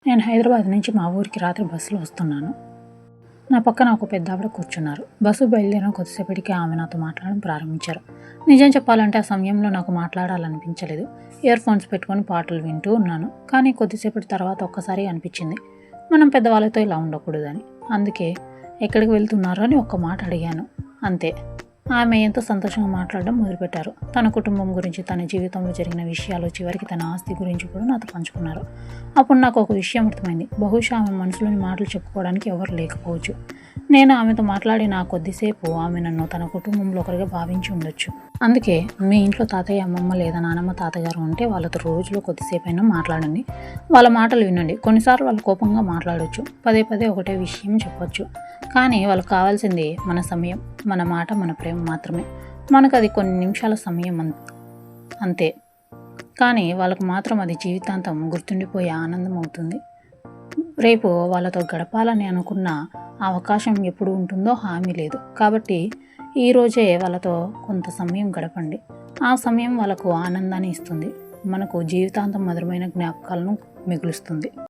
నేను హైదరాబాద్ నుంచి మా ఊరికి రాత్రి బస్సులో వస్తున్నాను. నా పక్కన ఒక పెద్దావిడ కూర్చున్నారు. బస్సు బయలుదేరిన కొద్దిసేపటికి ఆమె నాతో మాట్లాడడం ప్రారంభించారు. నిజం చెప్పాలంటే ఆ సమయంలో నాకు మాట్లాడాలనిపించలేదు. ఇయర్ ఫోన్స్ పెట్టుకొని పాటలు వింటూ ఉన్నాను. కానీ కొద్దిసేపటి తర్వాత ఒక్కసారి అనిపించింది, మనం పెద్దవాళ్ళతో ఇలా ఉండకూడదని. అందుకే ఎక్కడికి వెళ్తున్నారు అని ఒక్క మాట అడిగాను, అంతే. ఆమె ఎంతో సంతోషంగా మాట్లాడడం మొదలుపెట్టారు. తన కుటుంబం గురించి, తన జీవితంలో జరిగిన విషయాలు, చివరికి తన ఆస్తి గురించి కూడా నాతో పంచుకున్నారు. అప్పుడు నాకు ఒక విషయం అర్థమైంది. బహుశా ఆమె మనసులోని మాటలు చెప్పుకోవడానికి ఎవరు లేకపోవచ్చు. నేను ఆమెతో మాట్లాడిన కొద్దిసేపు ఆమె నన్ను తన కుటుంబంలో ఒకరిగా భావించి ఉండొచ్చు. అందుకే మీ ఇంట్లో తాతయ్య, అమ్మమ్మ లేదా నానమ్మ, తాతగారు ఉంటే వాళ్ళతో రోజులో కొద్దిసేపైనా మాట్లాడండి. వాళ్ళ మాటలు వినండి. కొన్నిసార్లు వాళ్ళు కోపంగా మాట్లాడవచ్చు, పదే పదే ఒకటే విషయం చెప్పొచ్చు. కానీ వాళ్ళకి కావాల్సింది మన సమయం, మన మాట, మన ప్రేమ మాత్రమే. మనకు అది కొన్ని నిమిషాల సమయం అంతే. కానీ వాళ్ళకు మాత్రం అది జీవితాంతం గుర్తుండిపోయే ఆనందం అవుతుంది. రేపు వాళ్ళతో గడపాలని అనుకున్న అవకాశం ఎప్పుడు ఉంటుందో హామీ లేదు. కాబట్టి ఈరోజే వాళ్ళతో కొంత సమయం గడపండి. ఆ సమయం వాళ్ళకు ఆనందాన్ని ఇస్తుంది, మనకు జీవితాంతం మధురమైన జ్ఞాపకాలను మిగులుస్తుంది.